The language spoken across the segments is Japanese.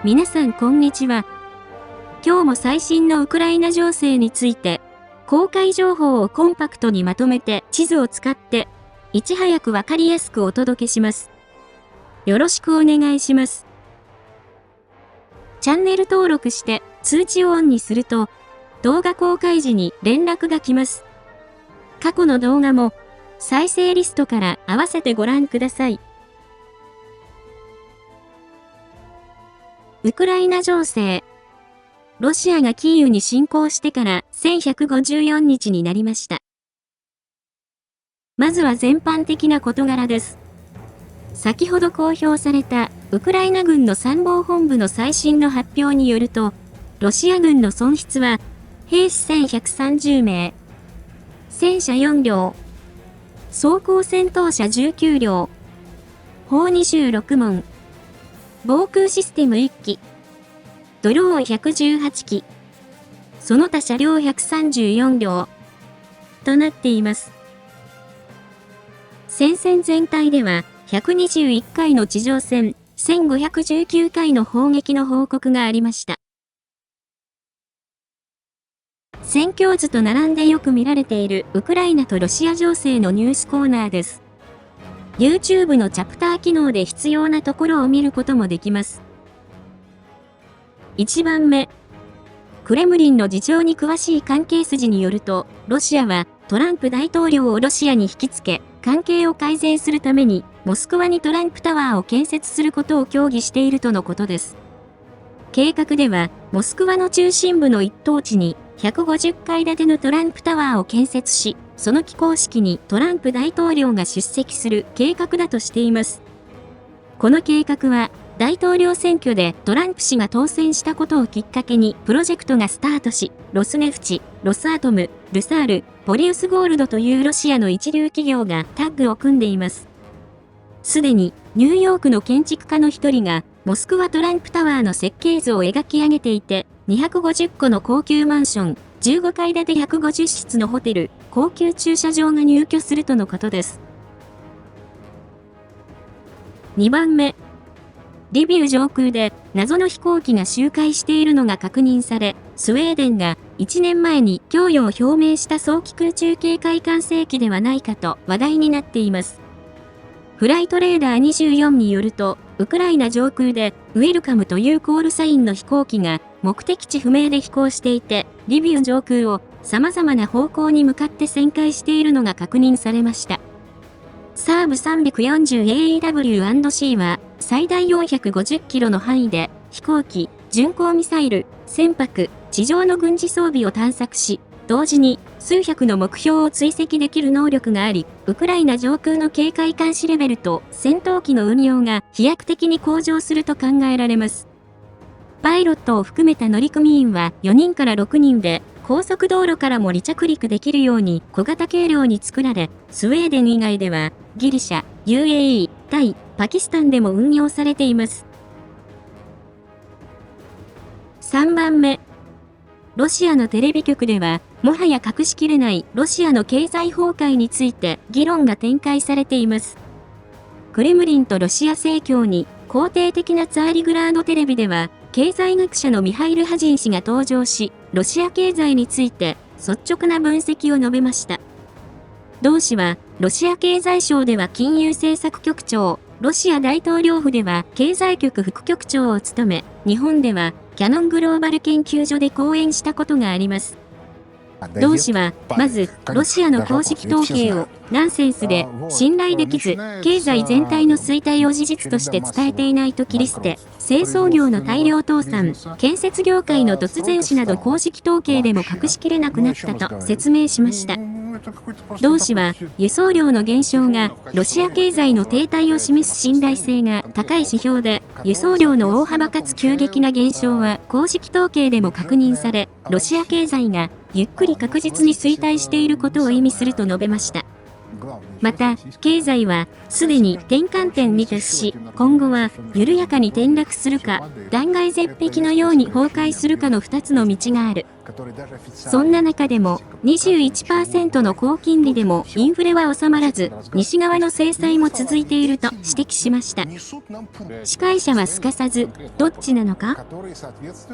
皆さんこんにちは。今日も最新のウクライナ情勢について、公開情報をコンパクトにまとめて地図を使って、いち早くわかりやすくお届けします。よろしくお願いします。チャンネル登録して通知をオンにすると、動画公開時に連絡が来ます。過去の動画も再生リストから合わせてご覧ください。ウクライナ情勢。ロシアがキーウに侵攻してから1154日になりました。まずは全般的な事柄です。先ほど公表されたウクライナ軍の参謀本部の最新の発表によると、ロシア軍の損失は兵士1130名、戦車4両、装甲戦闘車19両、砲26門、防空システム1機、ドローン118機、その他車両134両となっています。戦線全体では121回の地上戦、1519回の砲撃の報告がありました。戦況図と並んでよく見られているウクライナとロシア情勢のニュースコーナーです。YouTube のチャプター機能で必要なところを見ることもできます。1番目。クレムリンの事情に詳しい関係筋によると、ロシアはトランプ大統領をロシアに引きつけ、関係を改善するために、モスクワにトランプタワーを建設することを協議しているとのことです。計画では、モスクワの中心部の一等地に、150階建てのトランプタワーを建設し、その起工式にトランプ大統領が出席する計画だとしています。この計画は、大統領選挙でトランプ氏が当選したことをきっかけにプロジェクトがスタートし、ロスネフチ、ロスアトム、ルサール、ポリウスゴールドというロシアの一流企業がタッグを組んでいます。すでにニューヨークの建築家の一人がモスクワトランプタワーの設計図を描き上げていて、250個の高級マンション、15階建て150室のホテル、高級駐車場が入居するとのことです。2番目。リビウ上空で謎の飛行機が周回しているのが確認され、スウェーデンが1年前に供与を表明した早期空中警戒管制機ではないかと話題になっています。フライトレーダー24によると、ウクライナ上空でウェルカムというコールサインの飛行機が目的地不明で飛行していて、リビウ上空を様々な方向に向かって旋回しているのが確認されました。サーブ 340AEW&C は最大450キロの範囲で飛行機、巡航ミサイル、船舶、地上の軍事装備を探索し、同時に数百の目標を追跡できる能力があり、ウクライナ上空の警戒監視レベルと戦闘機の運用が飛躍的に向上すると考えられます。パイロットを含めた乗組員は4人から6人で、高速道路からも離着陸できるように小型軽量に作られ、スウェーデン以外ではギリシャ、UAE、タイ、パキスタンでも運用されています。3番目。ロシアのテレビ局では、もはや隠しきれないロシアの経済崩壊について議論が展開されています。クレムリンとロシア正教に肯定的なツァーリグラードテレビでは、経済学者のミハイル・ハジン氏が登場し、ロシア経済について率直な分析を述べました。同氏は、ロシア経済省では金融政策局長、ロシア大統領府では経済局副局長を務め、日本ではキヤノングローバル研究所で講演したことがあります。同氏は、まず、ロシアの公式統計をナンセンスで信頼できず、経済全体の衰退を事実として伝えていないと切り捨て、製造業の大量倒産、建設業界の突然死など公式統計でも隠しきれなくなったと説明しました。同氏は、輸送量の減少がロシア経済の停滞を示す信頼性が高い指標で、輸送量の大幅かつ急激な減少は公式統計でも確認され、ロシア経済がゆっくり確実に衰退していることを意味すると述べました。また、経済はすでに転換点に達し、今後は緩やかに転落するか、断崖絶壁のように崩壊するかの2つの道がある。そんな中でも 21% の高金利でもインフレは収まらず、西側の制裁も続いていると指摘しました。司会者はすかさず、どっちなのか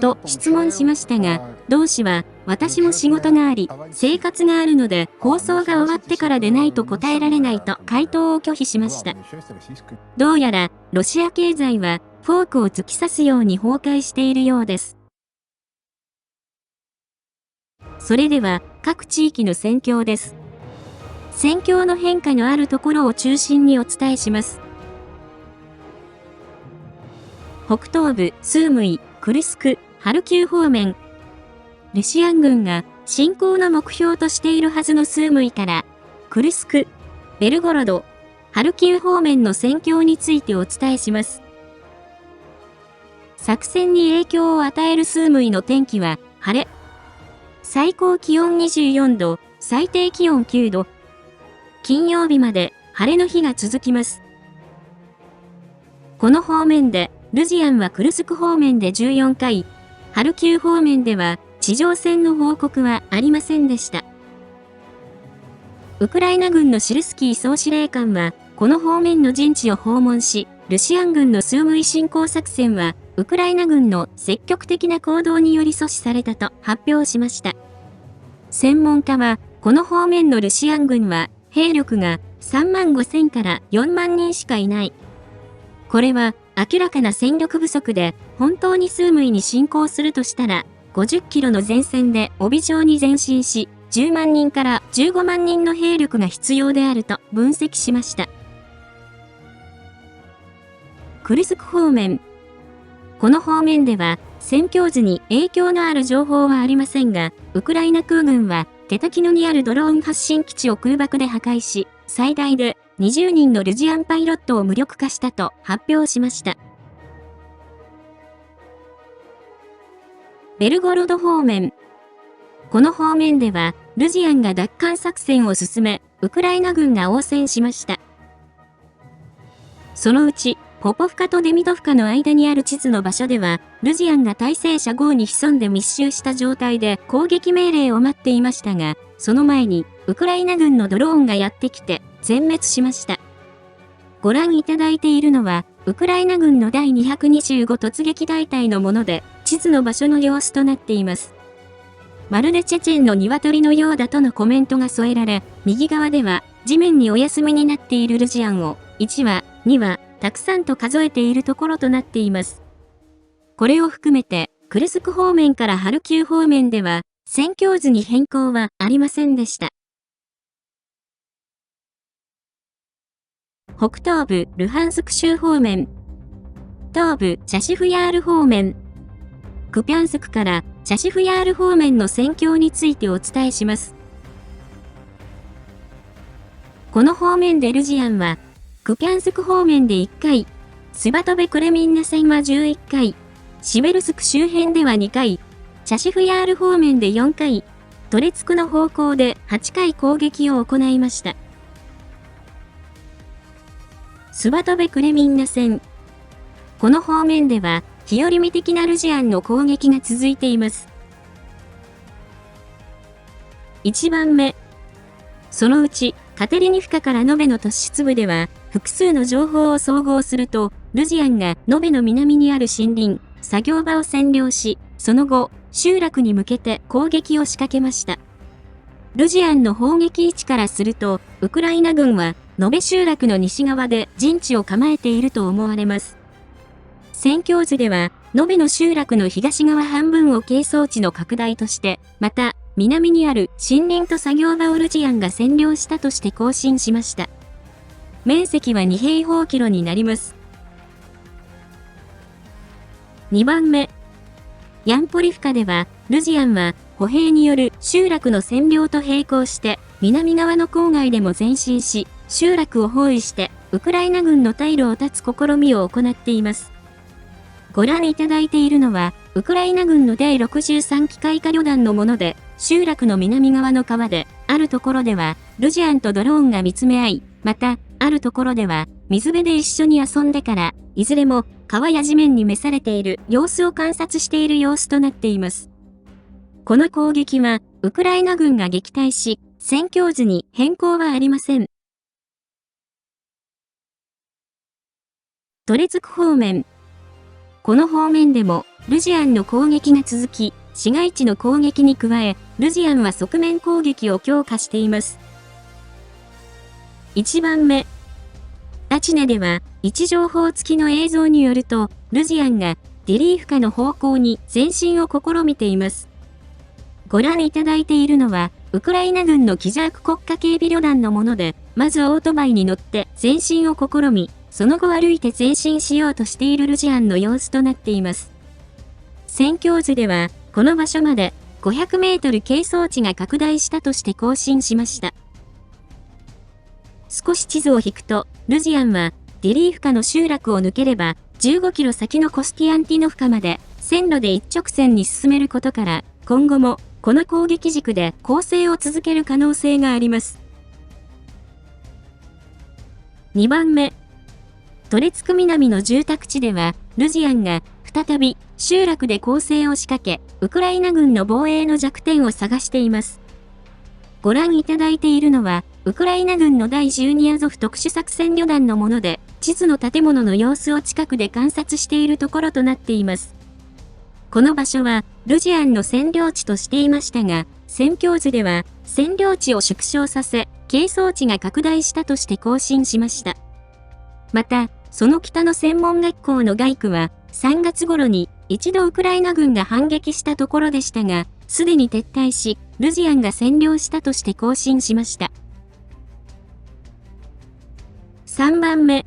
と質問しましたが、同氏は、私も仕事があり、生活があるので、放送が終わってからでないと答えられないと回答を拒否しました。どうやら、ロシア経済は、フォークを突き刺すように崩壊しているようです。それでは、各地域の戦況です。戦況の変化のあるところを中心にお伝えします。北東部、スームイ、クルスク、ハルキウ方面。ロシア軍が侵攻の目標としているはずのスームイから、クルスク、ベルゴロド、ハルキウ方面の戦況についてお伝えします。作戦に影響を与えるスームイの天気は、晴れ。最高気温24度、最低気温9度。金曜日まで晴れの日が続きます。この方面で、ルジアンはクルスク方面で14回、ハルキウ方面では地上戦の報告はありませんでした。ウクライナ軍のシルスキー総司令官は、この方面の陣地を訪問し、ロシア軍のスームイ侵攻作戦は、ウクライナ軍の積極的な行動により阻止されたと発表しました。専門家は、この方面のロシア軍は、兵力が3万5千から4万人しかいない。これは、明らかな戦力不足で、本当にスームイに侵攻するとしたら、50キロの前線で帯状に前進し、10万人から15万人の兵力が必要であると分析しました。クルスク方面。この方面では、戦況図に影響のある情報はありませんが、ウクライナ空軍は、テタキノにあるドローン発進基地を空爆で破壊し、最大で20人のルジアンパイロットを無力化したと発表しました。ベルゴロド方面。この方面では、ルジアンが奪還作戦を進め、ウクライナ軍が応戦しました。そのうち、ポポフカとデミドフカの間にある地図の場所では、ルジアンが大西車壕に潜んで密集した状態で攻撃命令を待っていましたが、その前に、ウクライナ軍のドローンがやってきて、全滅しました。ご覧いただいているのは、ウクライナ軍の第225突撃大隊のもので、地図の場所の様子となっています。まるでチェチェンの鶏のようだとのコメントが添えられ、右側では、地面にお休みになっているルジアンを、1羽、2羽、たくさんと数えているところとなっています。これを含めて、クルスク方面からハルキウ方面では、戦況図に変更はありませんでした。北東部、ルハンスク州方面。東部、チャシフヤール方面。クピャンスクからチャシフヤール方面の戦況についてお伝えします。この方面でルジアンは、クピャンスク方面で1回、スバトベクレミンナ戦は11回、シベルスク周辺では2回、チャシフヤール方面で4回、トレツクの方向で8回攻撃を行いました。スバトベクレミンナ戦。この方面では、日和見的なルジアンの攻撃が続いています。1番目。そのうち、カテリニフカからノベの突出部では、複数の情報を総合すると、ルジアンがノベの南にある森林、作業場を占領し、その後、集落に向けて攻撃を仕掛けました。ルジアンの砲撃位置からすると、ウクライナ軍は、ノベ集落の西側で陣地を構えていると思われます。戦況図では、ノベの集落の東側半分を係争地の拡大として、また、南にある森林と作業場をルジアンが占領したとして更新しました。面積は2平方キロになります。2番目。ヤンポリフカでは、ルジアンは歩兵による集落の占領と並行して、南側の郊外でも前進し、集落を包囲して、ウクライナ軍の退路を断つ試みを行っています。ご覧いただいているのは、ウクライナ軍の第63機械化旅団のもので、集落の南側の川で、あるところでは、ルジアンとドローンが見つめ合い、また、あるところでは、水辺で一緒に遊んでから、いずれも、川や地面に召されている様子を観察している様子となっています。この攻撃は、ウクライナ軍が撃退し、戦況図に変更はありません。トレツク方面。この方面でも、ルジアンの攻撃が続き、市街地の攻撃に加え、ルジアンは側面攻撃を強化しています。1番目。ラチネでは、位置情報付きの映像によると、ルジアンがディリーフカの方向に前進を試みています。ご覧いただいているのは、ウクライナ軍のキジャーク国家警備旅団のもので、まずオートバイに乗って前進を試み、その後歩いて前進しようとしているルジアンの様子となっています。戦況図では、この場所まで500メートル係争地が拡大したとして更新しました。少し地図を引くと、ルジアンはディリーフカの集落を抜ければ15キロ先のコスティアンティノフカまで線路で一直線に進めることから、今後もこの攻撃軸で攻勢を続ける可能性があります。2番目。トレツク南の住宅地では、ルジアンが再び集落で攻勢を仕掛け、ウクライナ軍の防衛の弱点を探しています。ご覧いただいているのは、ウクライナ軍の第12アゾフ特殊作戦旅団のもので、地図の建物の様子を近くで観察しているところとなっています。この場所は、ルジアンの占領地としていましたが、戦況図では、占領地を縮小させ、係争地が拡大したとして更新しました。また、その北の専門学校の街区は、3月頃に一度ウクライナ軍が反撃したところでしたが、すでに撤退し、ルジアンが占領したとして更新しました。3番目。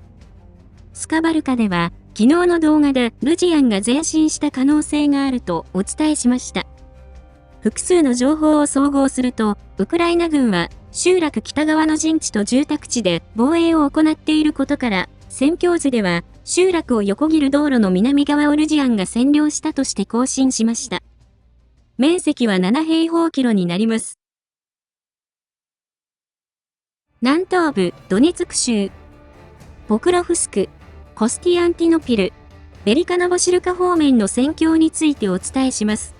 スカバルカでは、昨日の動画でルジアンが前進した可能性があるとお伝えしました。複数の情報を総合すると、ウクライナ軍は集落北側の陣地と住宅地で防衛を行っていることから、戦況図では集落を横切る道路の南側をルジアンが占領したとして更新しました。面積は7平方キロになります。南東部ドネツク州、ポクロフスク、コスティアンティノピル、ベリカノボシルカ方面の戦況についてお伝えします。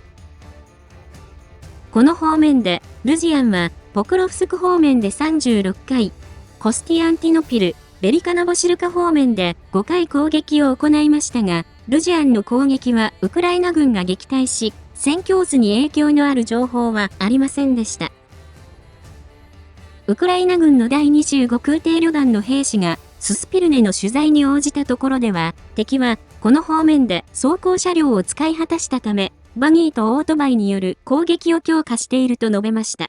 この方面で、ルジアンは、ポクロフスク方面で36回、コスティアンティノピル、ベリカノボシルカ方面で5回攻撃を行いましたが、ルジアンの攻撃はウクライナ軍が撃退し、戦況図に影響のある情報はありませんでした。ウクライナ軍の第25空挺旅団の兵士が、ススピルネの取材に応じたところでは、敵はこの方面で装甲車両を使い果たしたため、バギーとオートバイによる攻撃を強化していると述べました。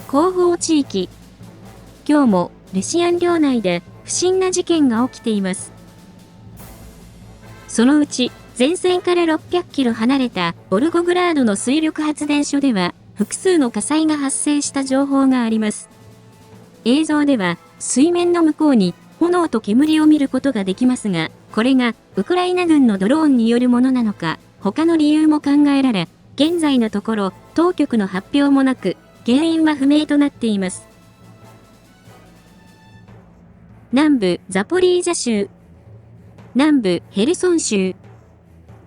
後方地域。今日もロシアン領内で不審な事件が起きています。そのうち、前線から600キロ離れたボルゴグラードの水力発電所では、複数の火災が発生した情報があります。映像では、水面の向こうに炎と煙を見ることができますが、これがウクライナ軍のドローンによるものなのか、他の理由も考えられ、現在のところ当局の発表もなく、原因は不明となっています。南部ザポリージャ州、南部ヘルソン州。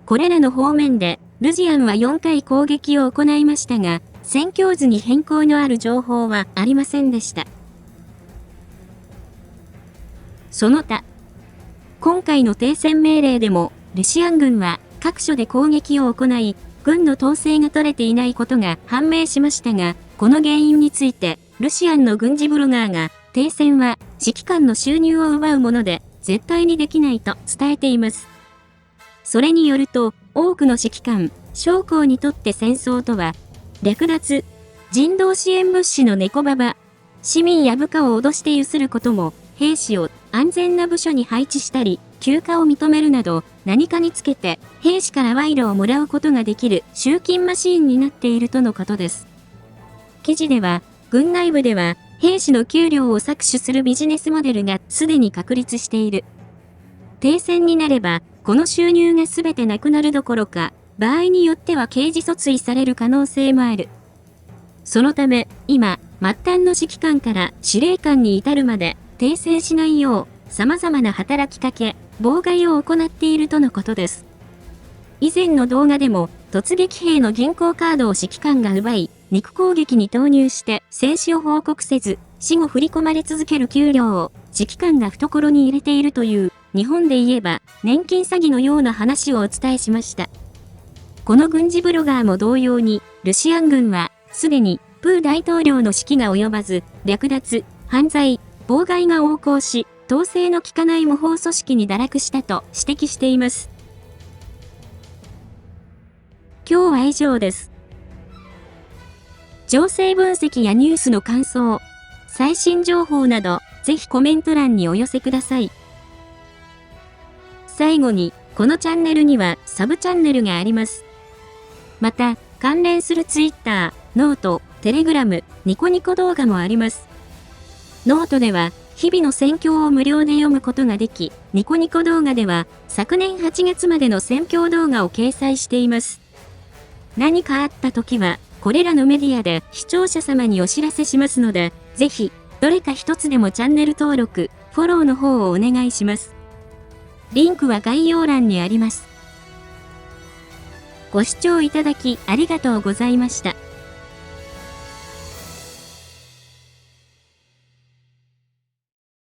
これらの方面で、ルジアンは4回攻撃を行いましたが、戦況図に変更のある情報はありませんでした。その他、今回の停戦命令でも、ロシア軍は各所で攻撃を行い、軍の統制が取れていないことが判明しましたが、この原因について、ロシアンの軍事ブロガーが、停戦は指揮官の収入を奪うもので、絶対にできないと伝えています。それによると、多くの指揮官、将校にとって戦争とは、略奪、人道支援物資の猫ババ、市民や部下を脅してゆすることも、兵士を安全な部署に配置したり、休暇を認めるなど、何かにつけて、兵士から賄賂をもらうことができる集金マシーンになっているとのことです。記事では、軍内部では、兵士の給料を搾取するビジネスモデルがすでに確立している。停戦になれば、この収入がすべてなくなるどころか、場合によっては刑事訴追される可能性もある。そのため、今、末端の指揮官から司令官に至るまで、停戦しないよう、様々な働きかけ、妨害を行っているとのことです。以前の動画でも、突撃兵の銀行カードを指揮官が奪い、肉攻撃に投入して戦死を報告せず、死後振り込まれ続ける給料を指揮官が懐に入れているという、日本で言えば年金詐欺のような話をお伝えしました。この軍事ブロガーも同様に、ルシアン軍は、すでに、プー大統領の指揮が及ばず、略奪、犯罪、妨害が横行し、統制の効かない模倣組織に堕落したと指摘しています。今日は以上です。情勢分析やニュースの感想、最新情報など、ぜひコメント欄にお寄せください。最後に、このチャンネルにはサブチャンネルがあります。また、関連するツイッター、ノート、テレグラム、ニコニコ動画もあります。ノートでは、日々の戦況を無料で読むことができ、ニコニコ動画では、昨年8月までの戦況動画を掲載しています。何かあった時は、これらのメディアで視聴者様にお知らせしますので、ぜひ、どれか一つでもチャンネル登録、フォローの方をお願いします。リンクは概要欄にあります。ご視聴いただきありがとうございました。